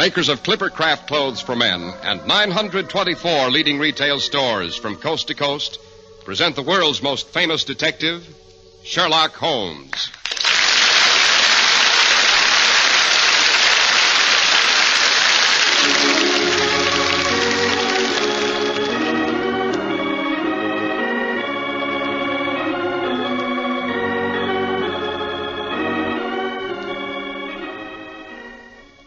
makers of Clippercraft clothes for men, and 924 leading retail stores from coast to coast, present the world's most famous detective, Sherlock Holmes.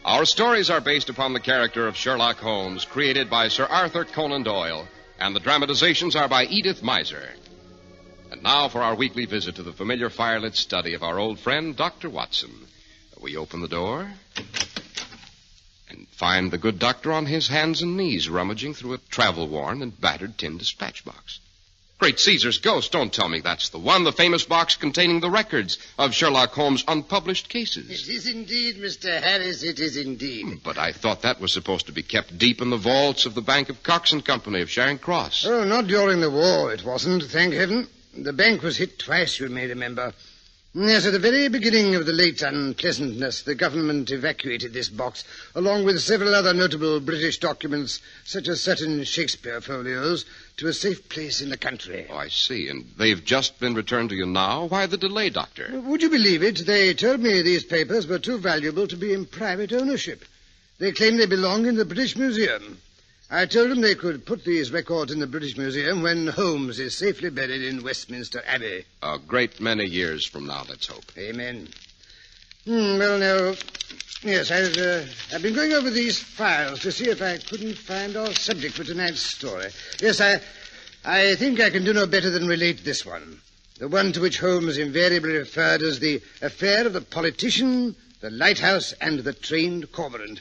Our stories are based upon the character of Sherlock Holmes, created by Sir Arthur Conan Doyle, and the dramatizations are by Edith Miser. And now for our weekly visit to the familiar firelit study of our old friend, Dr. Watson. We open the door and find the good doctor on his hands and knees rummaging through a travel-worn and battered tin dispatch box. Great Caesar's ghost, don't tell me that's the one, the famous box containing the records of Sherlock Holmes' unpublished cases. It is indeed, Mr. Harris, it is indeed. But I thought that was supposed to be kept deep in the vaults of the Bank of Cox and Company of Charing Cross. Oh, not during the war, it wasn't, thank heaven. The bank was hit twice, you may remember. Yes, at the very beginning of the late unpleasantness, the government evacuated this box, along with several other notable British documents, such as certain Shakespeare folios, to a safe place in the country. Oh, I see. And they've just been returned to you now? Why the delay, Doctor? Would you believe it? They told me these papers were too valuable to be in private ownership. They claim they belong in the British Museum. I told them they could put these records in the British Museum when Holmes is safely buried in Westminster Abbey. A great many years from now, let's hope. Amen. Well, now, yes, I've been going over these files to see if I couldn't find our subject for tonight's story. Yes, I think I can do no better than relate this one. The one to which Holmes invariably referred as the affair of the politician, the Lighthouse, and the trained Cormorant.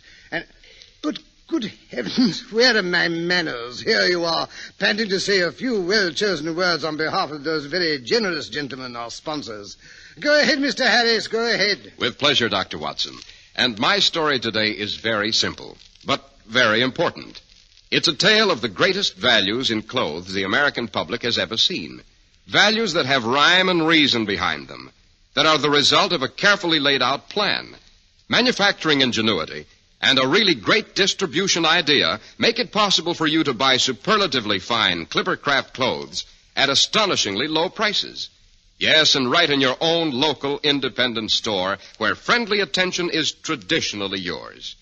But good heavens, where are my manners? Here you are, panting to say a few well-chosen words on behalf of those very generous gentlemen, our sponsors. Go ahead, Mr. Harris, go ahead. With pleasure, Dr. Watson. And my story today is very simple, but very important. It's a tale of the greatest values in clothes the American public has ever seen. Values that have rhyme and reason behind them, that are the result of a carefully laid out plan. Manufacturing ingenuity and a really great distribution idea make it possible for you to buy superlatively fine Clippercraft clothes at astonishingly low prices. Yes, and right in your own local independent store where friendly attention is traditionally yours.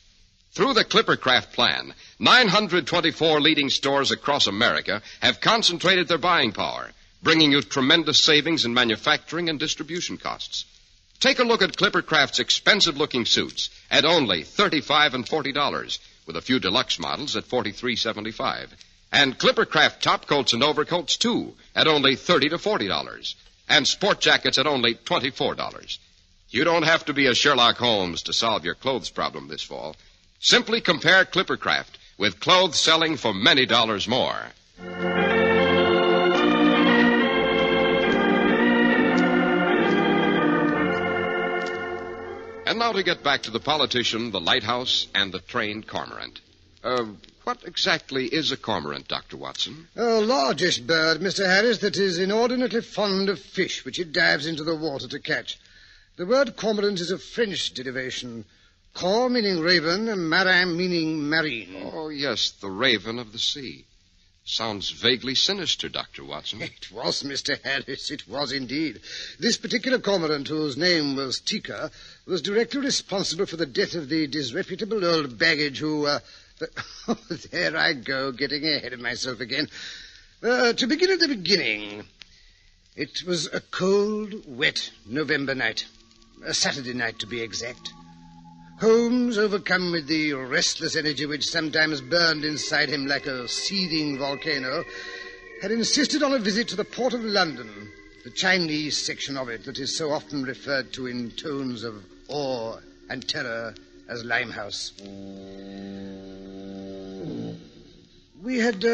Through the Clippercraft plan, 924 leading stores across America have concentrated their buying power, bringing you tremendous savings in manufacturing and distribution costs. Take a look at Clippercraft's expensive-looking suits at only $35 and $40, with a few deluxe models at $43.75. And Clippercraft top coats and overcoats, too, at only $30 to $40. And sport jackets at only $24. You don't have to be a Sherlock Holmes to solve your clothes problem this fall. Simply compare Clippercraft with clothes selling for many dollars more. And now to get back to the politician, the Lighthouse, and the trained Cormorant. What exactly is a cormorant, Dr. Watson? A largish bird, Mr. Harris, that is inordinately fond of fish, which it dives into the water to catch. The word cormorant is a French derivation. Cor meaning raven, and marin meaning marine. Oh, yes, the raven of the sea. Sounds vaguely sinister, Dr. Watson. It was, Mr. Harris, it was indeed. This particular cormorant, whose name was Tika, was directly responsible for the death of the disreputable old baggage who, there I go, getting ahead of myself again. To begin at the beginning, it was a cold, wet November night. A Saturday night, to be exact. Holmes, overcome with the restless energy which sometimes burned inside him like a seething volcano, had insisted on a visit to the Port of London, the Chinese section of it that is so often referred to in tones of awe and terror as Limehouse. We had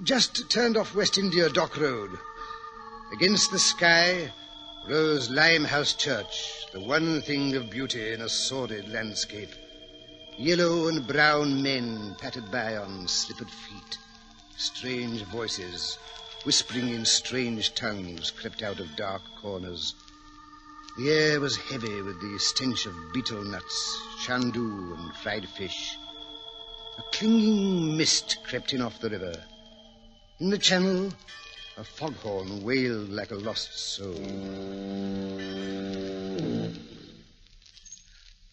just turned off West India Dock Road. Against the sky rose Limehouse Church, the one thing of beauty in a sordid landscape. Yellow and brown men pattered by on slippered feet. Strange voices, whispering in strange tongues, crept out of dark corners. The air was heavy with the stench of betel nuts, shandu, and fried fish. A clinging mist crept in off the river. In the channel, a foghorn wailed like a lost soul.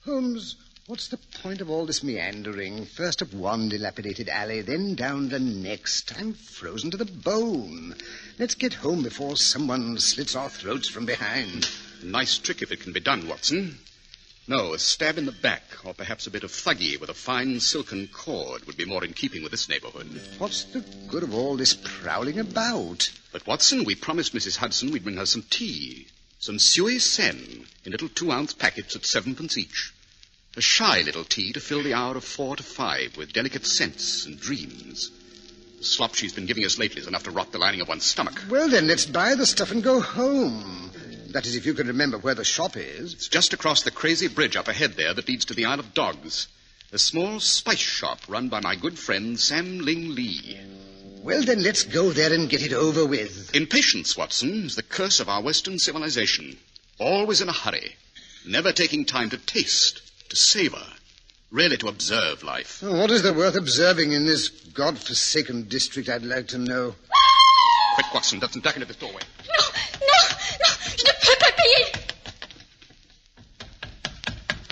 Holmes, what's the point of all this meandering? First up one dilapidated alley, then down the next. I'm frozen to the bone. Let's get home before someone slits our throats from behind. Nice trick if it can be done, Watson. No, a stab in the back, or perhaps a bit of thuggy with a fine silken cord would be more in keeping with this neighborhood. What's the good of all this prowling about? But, Watson, we promised Mrs. Hudson we'd bring her some tea. Some suey sen in little 2-ounce packets at 7p each. A shy little tea to fill the hour of 4 to 5 with delicate scents and dreams. The slop she's been giving us lately is enough to rot the lining of one's stomach. Well, then, let's buy the stuff and go home. That is, if you can remember where the shop is. It's just across the crazy bridge up ahead there that leads to the Isle of Dogs. A small spice shop run by my good friend Sam Ling Lee. Well, then, let's go there and get it over with. Impatience, Watson, is the curse of our Western civilization. Always in a hurry. Never taking time to taste, to savor, really to observe life. Oh, what is there worth observing in this God-forsaken district, I'd like to know? Quick, Watson, doesn't duck into this doorway. Je ne peux pas payer.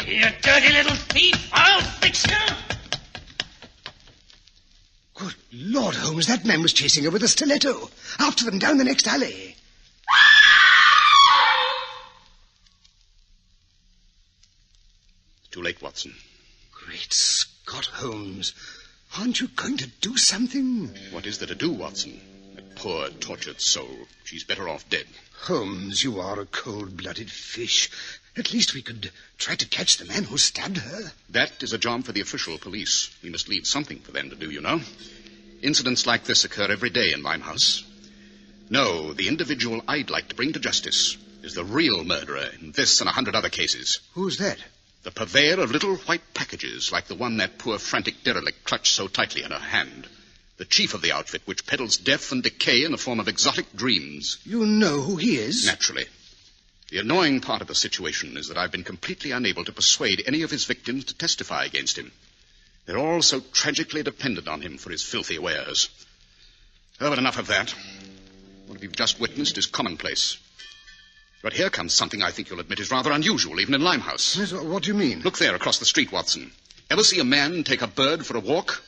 You dirty little thief, I'll fix you. Good Lord, Holmes, that man was chasing her with a stiletto. After them down the next alley. Too late, Watson. Great Scott, Holmes. Aren't you going to do something? What is there to do, Watson? That poor, tortured soul. She's better off dead. Holmes, you are a cold-blooded fish. At least we could try to catch the man who stabbed her. That is a job for the official police. We must leave something for them to do, you know. Incidents like this occur every day in Limehouse. No, the individual I'd like to bring to justice is the real murderer in this and 100 other cases. Who's that? The purveyor of little white packages like the one that poor frantic derelict clutched so tightly in her hand. The chief of the outfit which peddles death and decay in the form of exotic dreams. You know who he is? Naturally. The annoying part of the situation is that I've been completely unable to persuade any of his victims to testify against him. They're all so tragically dependent on him for his filthy wares. Oh, but enough of that. What you've just witnessed is commonplace. But here comes something I think you'll admit is rather unusual, even in Limehouse. Yes, what do you mean? Look there across the street, Watson. Ever see a man take a bird for a walk?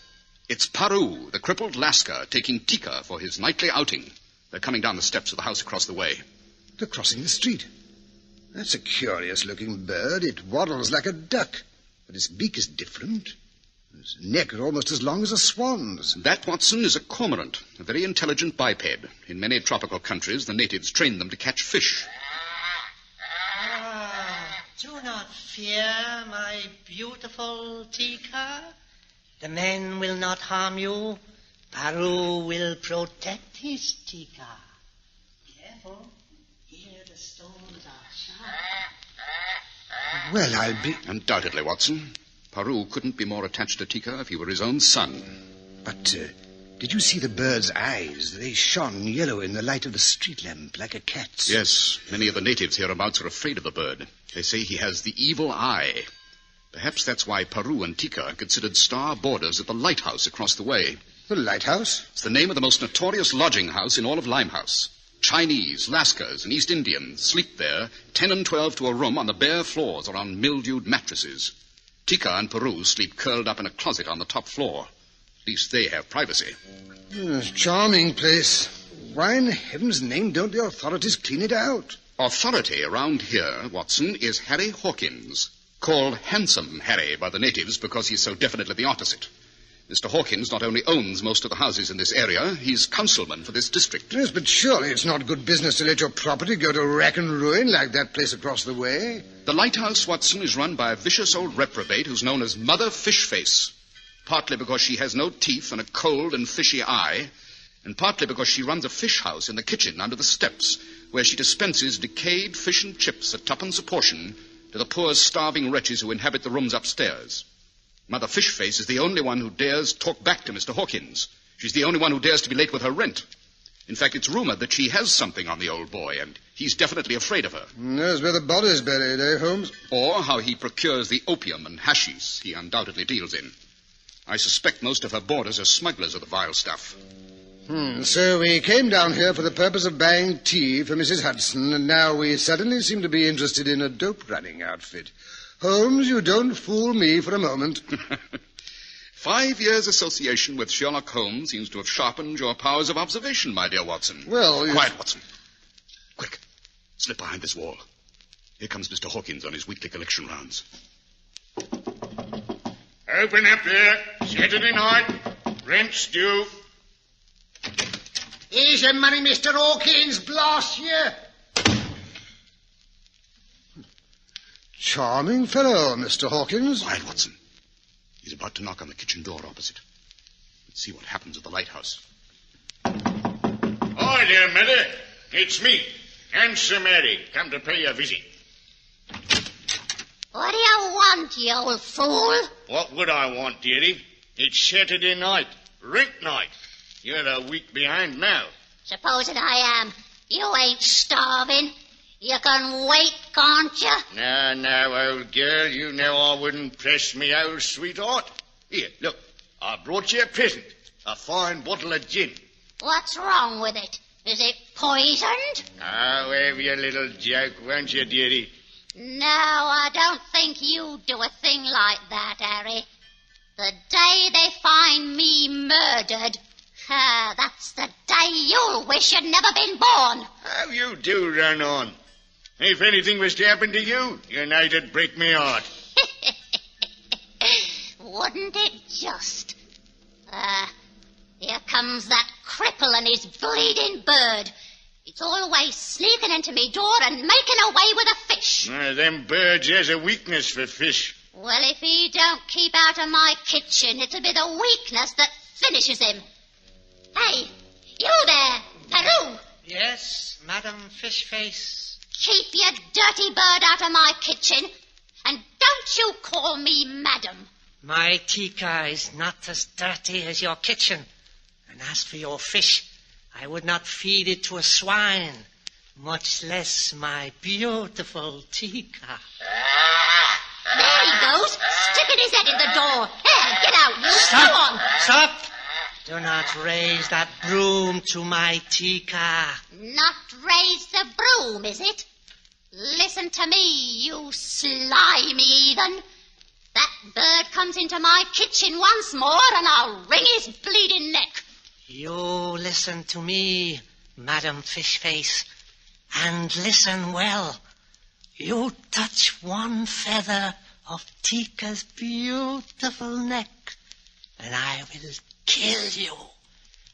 It's Paru, the crippled Lascar, taking Tika for his nightly outing. They're coming down the steps of the house across the way. They're crossing the street. That's a curious-looking bird. It waddles like a duck, but its beak is different. Its neck is almost as long as a swan's. That, Watson, is a cormorant, a very intelligent biped. In many tropical countries, the natives train them to catch fish. Do not fear, my beautiful Tika. The men will not harm you. Paru will protect his Tika. Careful. Here the stones are sharp. Well, I'll be... Undoubtedly, Watson. Paru couldn't be more attached to Tika if he were his own son. But, did you see the bird's eyes? They shone yellow in the light of the street lamp, like a cat's. Yes, many of the natives hereabouts are afraid of the bird. They say he has the evil eye. Perhaps that's why Paru and Tika are considered star boarders at the Lighthouse across the way. The Lighthouse? It's the name of the most notorious lodging house in all of Limehouse. Chinese, Lascars, and East Indians sleep there, 10 and 12 to a room on the bare floors or on mildewed mattresses. Tika and Paru sleep curled up in a closet on the top floor. At least they have privacy. Charming place. Why in heaven's name don't the authorities clean it out? Authority around here, Watson, is Harry Hawkins, called Handsome Harry by the natives because he's so definitely the opposite. Mr. Hawkins not only owns most of the houses in this area, he's councilman for this district. Yes, but surely it's not good business to let your property go to rack and ruin like that place across the way. The Lighthouse, Watson, is run by a vicious old reprobate who's known as Mother Fishface, partly because she has no teeth and a cold and fishy eye, and partly because she runs a fish house in the kitchen under the steps, where she dispenses decayed fish and chips at 2p a portion to the poor starving wretches who inhabit the rooms upstairs. Mother Fishface is the only one who dares talk back to Mr. Hawkins. She's the only one who dares to be late with her rent. In fact, it's rumored that she has something on the old boy, and he's definitely afraid of her. Knows where the body's buried, eh, Holmes? Or how he procures the opium and hashish he undoubtedly deals in. I suspect most of her boarders are smugglers of the vile stuff. So we came down here for the purpose of buying tea for Mrs. Hudson, and now we suddenly seem to be interested in a dope-running outfit. Holmes, you don't fool me for a moment. 5 years' association with Sherlock Holmes seems to have sharpened your powers of observation, my dear Watson. Well, Quiet, Watson. Quick. Slip behind this wall. Here comes Mr. Hawkins on his weekly collection rounds. Open up there. Saturday night. Rent's due. Here's your money, Mr. Hawkins. Blast you. Charming fellow, Mr. Hawkins. Quiet, Watson. He's about to knock on the kitchen door opposite. Let's see what happens at the lighthouse. Hi there, Mother. It's me, Handsome Harry, come to pay a visit. What do you want, you old fool? What would I want, dearie? It's Saturday night, rent night. You're a week behind now. Supposing I am. You ain't starving. You can wait, can't you? No, old girl, you know I wouldn't press me old sweetheart. Here, look, I brought you a present, a fine bottle of gin. What's wrong with it? Is it poisoned? Oh, have your little joke, won't you, dearie? No, I don't think you'd do a thing like that, Harry. The day they find me murdered, that's the day you'll wish you'd never been born. How you do run on. If anything was to happen to you, you know it'd break me heart. Wouldn't it just? Here comes that cripple and his bleeding bird. It's always sneaking into me door and making away with a fish. Them birds has a weakness for fish. Well, if he don't keep out of my kitchen, it'll be the weakness that finishes him. Hey, you there, Peru. Yes, Madam Fishface. Keep your dirty bird out of my kitchen, and don't you call me madam. My Tika is not as dirty as your kitchen. And as for your fish, I would not feed it to a swine, much less my beautiful Tika. There he goes, sticking his head in the door. Hey, get out, you. Stop! Go on. Stop! Do not raise that broom to my Tika. Not raise the broom, is it? Listen to me, you slimy heathen. That bird comes into my kitchen once more, and I'll wring his bleeding neck. You listen to me, Madam Fishface, and listen well. You touch one feather of Tika's beautiful neck, and I will kill you.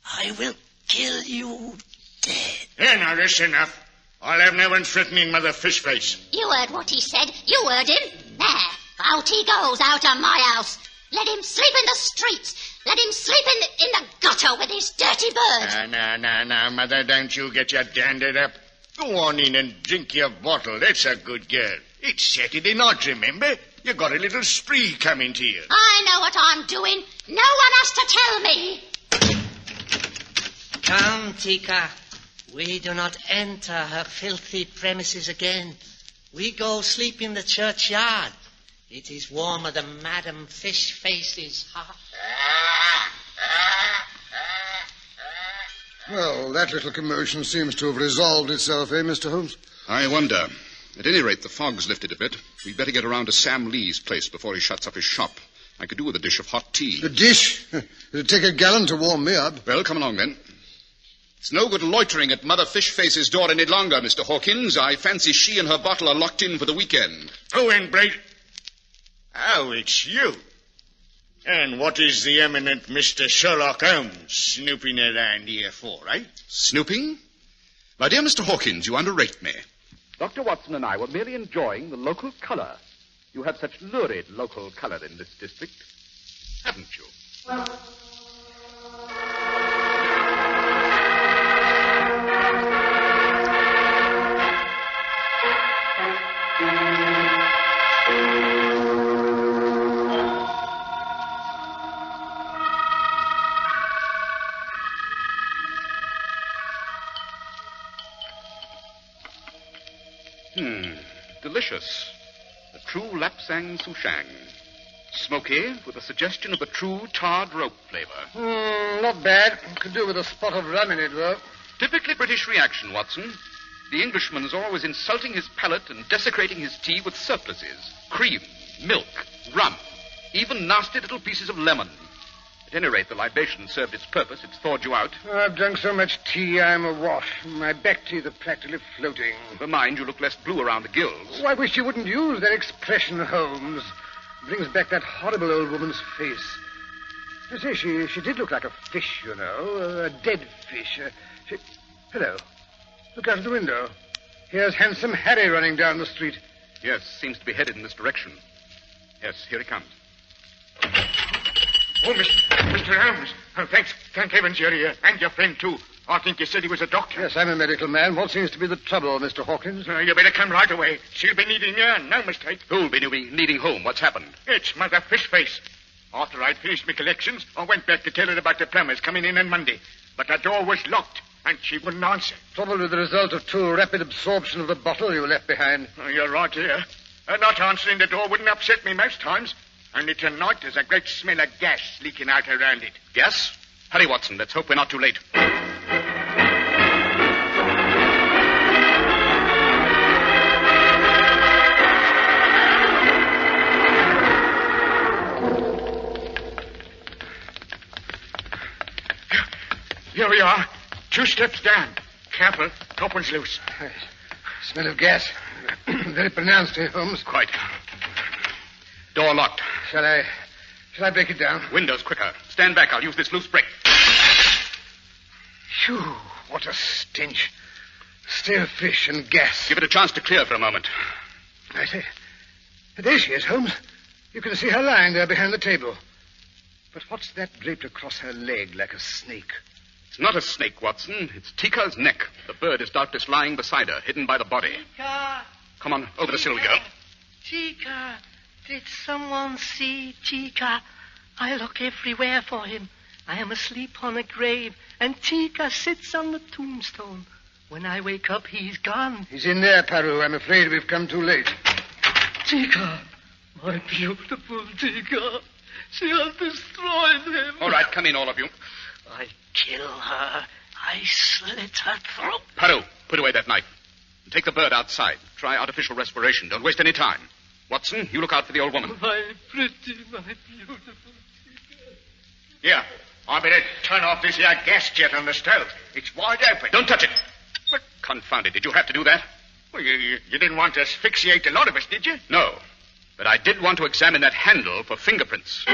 I will kill you dead. There, now, that's enough. I'll have no one threatening Mother Fishface. You heard what he said. You heard him. There, out he goes, out of my house. Let him sleep in the streets. Let him sleep in the gutter with his dirty bird. No, Mother, don't you get your dander up. Go on in and drink your bottle. That's a good girl. It's Saturday night, remember? You got a little spree coming to you. I know what I'm doing. No one has to tell me. Come, Tika. We do not enter her filthy premises again. We go sleep in the churchyard. It is warmer than Madam Fishface's heart. Well, that little commotion seems to have resolved itself, eh, Mr. Holmes? I wonder. At any rate, the fog's lifted a bit. We'd better get around to Sam Lee's place before he shuts up his shop. I could do with a dish of hot tea. A dish? It'd take a gallon to warm me up. Well, come along, then. It's no good loitering at Mother Fishface's door any longer, Mr. Hawkins. I fancy she and her bottle are locked in for the weekend. Oh, and Braid. Oh, it's you. And what is the eminent Mr. Sherlock Holmes snooping around here for, eh? Snooping? My dear Mr. Hawkins, you underrate me. Dr. Watson and I were merely enjoying the local colour. You have such lurid local colour in this district, haven't you? Delicious. A true Lapsang souchang. Smoky, with a suggestion of the true charred rope flavor. Not bad. Could do with a spot of rum in it, though. Typically British reaction, Watson. The Englishman is always insulting his palate and desecrating his tea with surpluses. Cream, milk, rum, even nasty little pieces of lemon. At any rate, the libation served its purpose. It's thawed you out. I've drunk so much tea, I'm awash. My back teeth are practically floating. Never mind, you look less blue around the gills. Oh, I wish you wouldn't use that expression, Holmes. Brings back that horrible old woman's face. I say, she did look like a fish, you know, a dead fish. Hello. Look out of the window. Here's Handsome Harry running down the street. Yes, seems to be headed in this direction. Yes, here he comes. Oh, Mr. Holmes. Oh, thanks. Thank heavens you're here. And your friend, too. I think you said he was a doctor. Yes, I'm a medical man. What seems to be the trouble, Mr. Hawkins? You better come right away. She'll be needing you, no mistake. Who'll be needing whom? What's happened? It's Mother Fishface. After I'd finished my collections, I went back to tell her about the plumbers coming in on Monday. But the door was locked, and she wouldn't answer. Probably the result of too rapid absorption of the bottle you left behind. Oh, you're right here. Not answering the door wouldn't upset me most times. Only tonight there's a great smell of gas leaking out around it. Gas? Hurry, Watson. Let's hope we're not too late. Here we are. 2 steps down. Careful. Top one's loose. Smell of gas. Very pronounced here, Holmes. Quite. Door locked. Shall I break it down? Windows quicker. Stand back. I'll use this loose brick. Phew, what a stench. Stale fish and gas. Give it a chance to clear for a moment. I say, there she is, Holmes. You can see her lying there behind the table. But what's that draped across her leg like a snake? It's not a snake, Watson. It's Tika's neck. The bird is doubtless lying beside her, hidden by the body. Tika! Come on, over the sill we go. Tika! Did someone see Tika? I look everywhere for him. I am asleep on a grave, and Tika sits on the tombstone. When I wake up, he's gone. He's in there, Paru. I'm afraid we've come too late. Tika! My beautiful Tika! She has destroyed him. All right, come in, all of you. I kill her. I slit her throat. Paru, put away that knife. And take the bird outside. Try artificial respiration. Don't waste any time. Watson, you look out for the old woman. My pretty, my beautiful Tika. Here, I better turn off this here gas jet on the stove. It's wide open. Don't touch it. But confound it, did you have to do that? Well, you didn't want to asphyxiate a lot of us, did you? No. But I did want to examine that handle for fingerprints.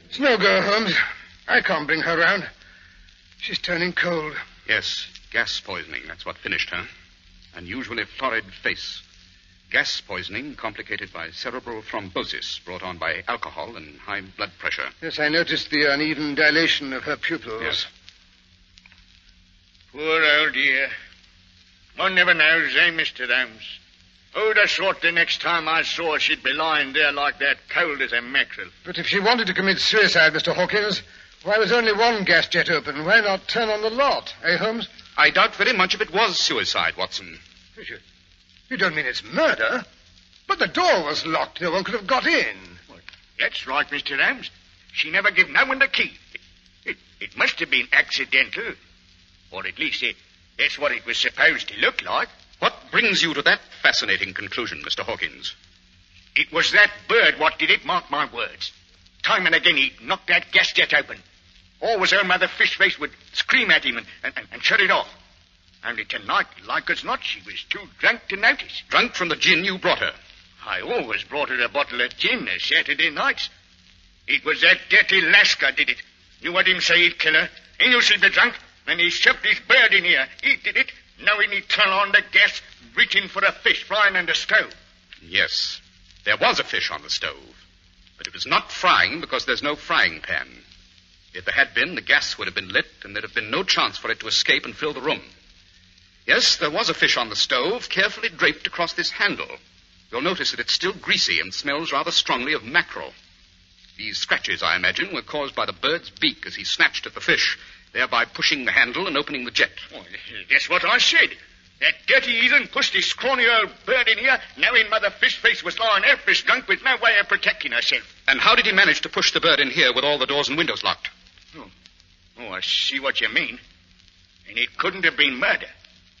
It's no go, Holmes. I can't bring her round. She's turning cold. Yes, gas poisoning. That's what finished her. Unusually florid face. Gas poisoning complicated by cerebral thrombosis brought on by alcohol and high blood pressure. Yes, I noticed the uneven dilation of her pupils. Yes. Poor old dear. One never knows, eh, Mr. Holmes? Who'd have thought the next time I saw her she'd be lying there like that, cold as a mackerel? But if she wanted to commit suicide, Mr. Hawkins, why was only one gas jet open? Why not turn on the lot, eh, Holmes? I doubt very much if it was suicide, Watson. You don't mean it's murder? But the door was locked. No one could have got in. Well, that's right, Mr. Holmes. She never gave no one the key. It must have been accidental. Or at least that's what it was supposed to look like. What brings you to that fascinating conclusion, Mr. Hawkins? It was that bird what did it, mark my words. Time and again he knocked that gas jet open. Always her mother Fishface would scream at him and shut it off. Only tonight, like as not, she was too drunk to notice. Drunk from the gin you brought her? I always brought her a bottle of gin Saturday nights. It was that dirty Lascar did it. You heard him say he'd kill her. He knew she'd be drunk. Then he shoved his bird in here. He did it, knowing he'd turn on the gas, reaching for a fish frying on the stove. Yes, there was a fish on the stove. But it was not frying because there's no frying pan. If there had been, the gas would have been lit, and there'd have been no chance for it to escape and fill the room. Yes, there was a fish on the stove, carefully draped across this handle. you'll notice that it's still greasy and smells rather strongly of mackerel. These scratches, I imagine, were caused by the bird's beak as he snatched at the fish, thereby pushing the handle and opening the jet. Oh, that's what I said. That dirty heathen pushed his scrawny old bird in here, knowing Mother Fishface was lying helpless drunk with no way of protecting herself. And how did he manage to push the bird in here with all the doors and windows locked? Oh, I see what you mean. And it couldn't have been murder.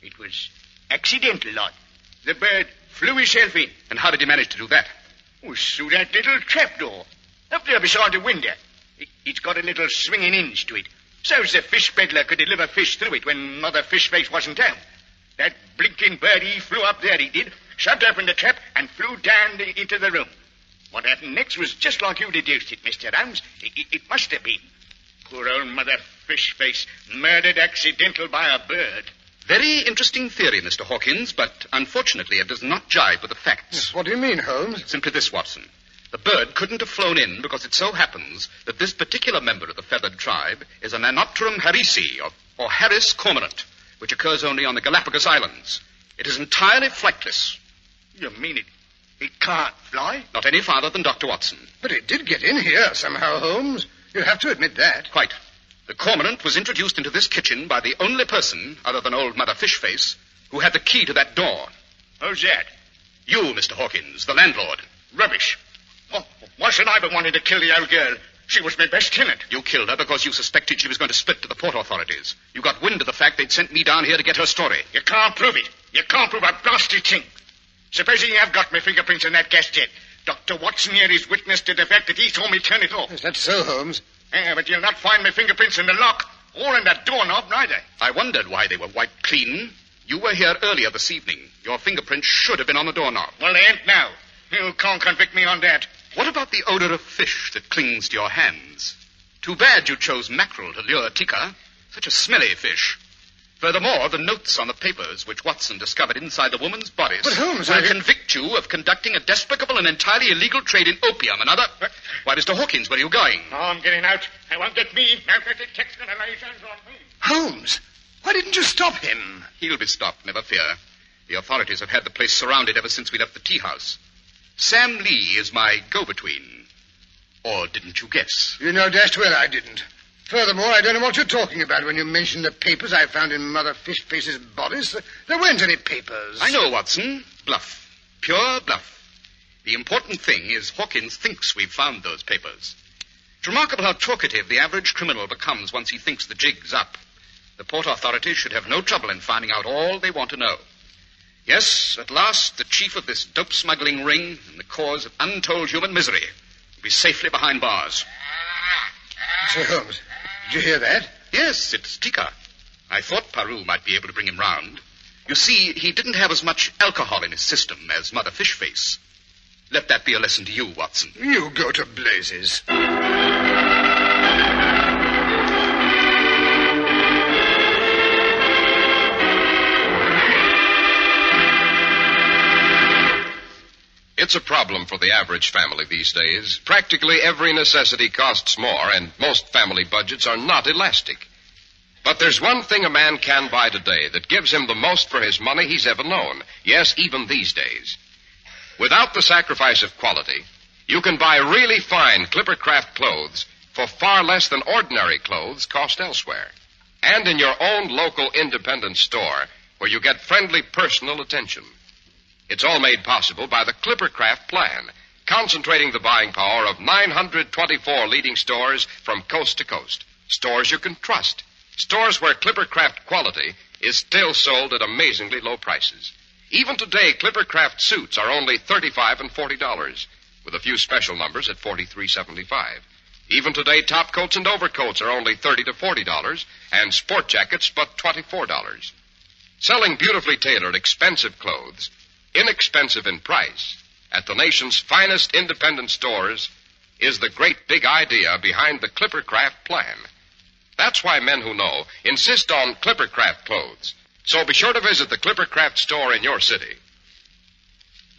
It was accidental, like. The bird flew himself in. And how did he manage to do that? Oh, through that little trapdoor. Up there beside the window. It's got a little swinging hinge to it. So's the fish peddler could deliver fish through it when Mother Fishface wasn't home. That blinking bird, he flew up there, he did, shoved open the trap, and flew down into the room. What happened next was just like you deduced it, Mr. Holmes. It must have been. Poor old Mother Fishface, murdered accidental by a bird. Very interesting theory, Mr. Hawkins, but unfortunately it does not jibe with the facts. What do you mean, Holmes? Simply this, Watson. The bird couldn't have flown in because it so happens that this particular member of the feathered tribe is an Anotrum harrisi, or Harris cormorant, which occurs only on the Galapagos Islands. It is entirely flightless. You mean it can't fly? Not any farther than Dr. Watson. But it did get in here somehow, Holmes. You'll have to admit that. Quite. The cormorant was introduced into this kitchen by the only person, other than old Mother Fishface, who had the key to that door. Who's that? You, Mr. Hawkins, the landlord. Rubbish. Why should I be wanting to kill the old girl? She was my best tenant. You killed her because you suspected she was going to split to the port authorities. You got wind of the fact they'd sent me down here to get her story. You can't prove it. You can't prove a blasted thing. Supposing you have got my fingerprints in that gas jet. Dr. Watson here is witness to the fact that he saw me turn it off. Is that so, Holmes? Yeah, but you'll not find my fingerprints in the lock or in that doorknob, neither. I wondered why they were wiped clean. You were here earlier this evening. Your fingerprints should have been on the doorknob. Well, they ain't now. You can't convict me on that. What about the odor of fish that clings to your hands? Too bad you chose mackerel to lure Tika. Such a smelly fish. Furthermore, the notes on the papers which Watson discovered inside the woman's bodice But Holmes, will convict you of conducting a despicable and entirely illegal trade in opium and other... Why, Mr. Hawkins, where are you going? Oh, I'm getting out. I won't get me. Now that the text going to lay his hands on me. Holmes, why didn't you stop him? He'll be stopped, never fear. The authorities have had the place surrounded ever since we left the tea house. Sam Lee is my go-between. Or didn't you guess? You know dashed well I didn't. Furthermore, I don't know what you're talking about when you mention the papers I found in Mother Fishface's bodice. There weren't any papers. I know, Watson. Bluff. Pure bluff. The important thing is Hawkins thinks we've found those papers. It's remarkable how talkative the average criminal becomes once he thinks the jig's up. The port authorities should have no trouble in finding out all they want to know. Yes, at last, the chief of this dope-smuggling ring and the cause of untold human misery will be safely behind bars. Sir Holmes, did you hear that? Yes, it's Tika. I thought Paru might be able to bring him round. You see, he didn't have as much alcohol in his system as Mother Fishface. Let that be a lesson to you, Watson. You go to blazes. It's a problem for the average family these days. Practically every necessity costs more, and most family budgets are not elastic. But there's one thing a man can buy today that gives him the most for his money he's ever known. Yes, even these days. Without the sacrifice of quality, you can buy really fine Clippercraft clothes for far less than ordinary clothes cost elsewhere. And in your own local independent store, where you get friendly personal attention. It's all made possible by the Clippercraft plan, concentrating the buying power of 924 leading stores from coast to coast. Stores you can trust. Stores where Clippercraft quality is still sold at amazingly low prices. Even today, Clippercraft suits are only $35 and $40, with a few special numbers at $43.75. Even today, top coats and overcoats are only $30 to $40, and sport jackets but $24. Selling beautifully tailored, expensive clothes, inexpensive in price, at the nation's finest independent stores, is the great big idea behind the Clippercraft plan. That's why men who know insist on Clippercraft clothes. So be sure to visit the Clippercraft store in your city.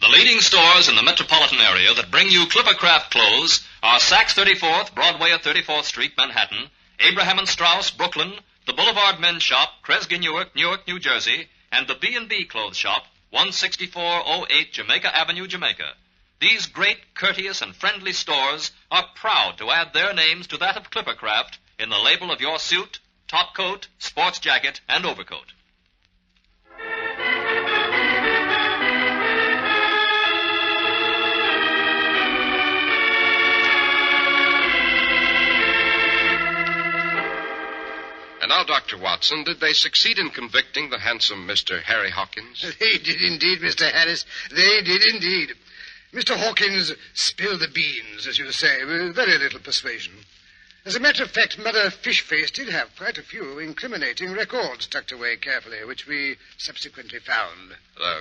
The leading stores in the metropolitan area that bring you Clippercraft clothes are Saks 34th, Broadway at 34th Street, Manhattan, Abraham & Straus, Brooklyn, the Boulevard Men's Shop, Kresge, Newark, New Jersey, and the B&B Clothes Shop, 16408 Jamaica Avenue, Jamaica. These great, courteous, and friendly stores are proud to add their names to that of Clippercraft in the label of your suit, top coat, sports jacket, and overcoat. And now, Dr. Watson, did they succeed in convicting the handsome Mr. Harry Hawkins? They did indeed, Mr. Harris. They did indeed. Mr. Hawkins spilled the beans, as you say, with very little persuasion. As a matter of fact, Mother Fishface did have quite a few incriminating records tucked away carefully, which we subsequently found.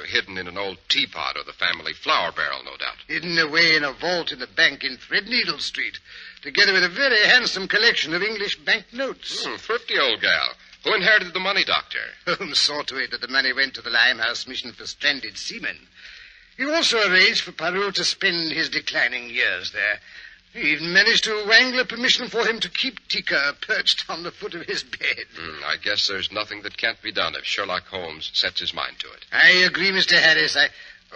Hidden in an old teapot or the family flour barrel, no doubt. Hidden away in a vault in the bank in Threadneedle Street, together with a very handsome collection of English banknotes. Thrifty old gal. Who inherited the money, Doctor? Holmes saw to it that the money went to the Limehouse mission for stranded seamen. He also arranged for Peru to spend his declining years there. He even managed to wangle a permission for him to keep Tika perched on the foot of his bed. I guess there's nothing that can't be done if Sherlock Holmes sets his mind to it. I agree, Mr. Harris.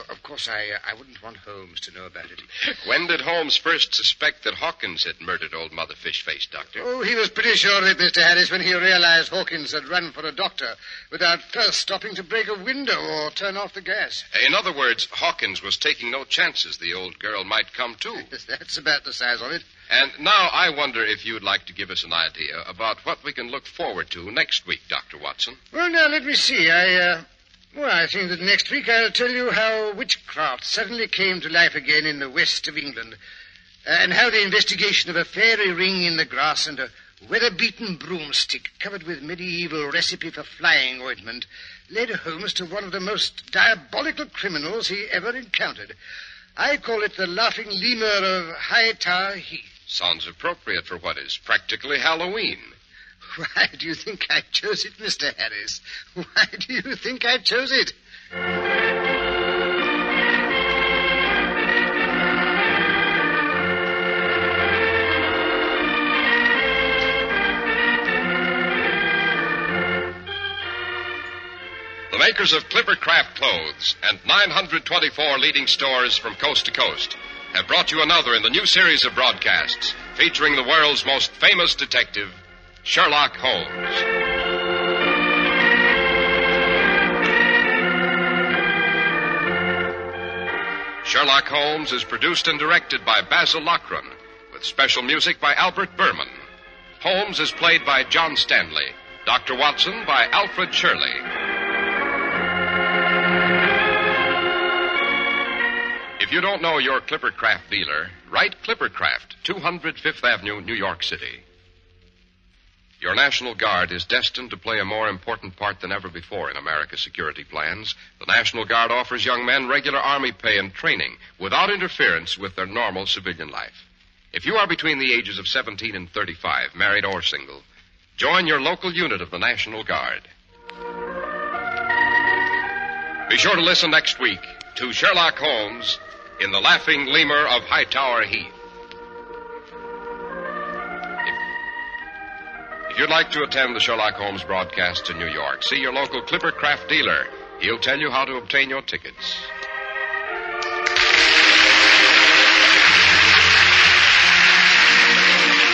Of course, I wouldn't want Holmes to know about it. When did Holmes first suspect that Hawkins had murdered old Mother Fishface, Doctor? Oh, he was pretty sure of it, Mr. Harris, when he realized Hawkins had run for a doctor without first stopping to break a window or turn off the gas. In other words, Hawkins was taking no chances the old girl might come to. That's about the size of it. And now I wonder if you'd like to give us an idea about what we can look forward to next week, Dr. Watson. Well, now, let me see. I think that next week I'll tell you how witchcraft suddenly came to life again in the west of England, and how the investigation of a fairy ring in the grass and a weather-beaten broomstick covered with medieval recipe for flying ointment led Holmes to one of the most diabolical criminals he ever encountered. I call it the laughing lemur of Hightower Heath. Sounds appropriate for what is practically Halloween. Why do you think I chose it, Mr. Harris? Why do you think I chose it? The makers of Clippercraft clothes and 924 leading stores from coast to coast have brought you another in the new series of broadcasts featuring the world's most famous detective, Sherlock Holmes. Sherlock Holmes is produced and directed by Basil Lochran, with special music by Albert Berman. Holmes is played by John Stanley, Dr. Watson by Alfred Shirley. If you don't know your Clippercraft dealer, write Clippercraft, 200 Fifth Avenue, New York City. Your National Guard is destined to play a more important part than ever before in America's security plans. The National Guard offers young men regular Army pay and training without interference with their normal civilian life. If you are between the ages of 17 and 35, married or single, join your local unit of the National Guard. Be sure to listen next week to Sherlock Holmes in The Laughing Lemur of Hightower Heath. If you'd like to attend the Sherlock Holmes broadcasts in New York, see your local Clippercraft dealer. He'll tell you how to obtain your tickets.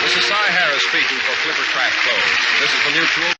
This is Cy Harris speaking for Clippercraft Clothes. This is the Mutual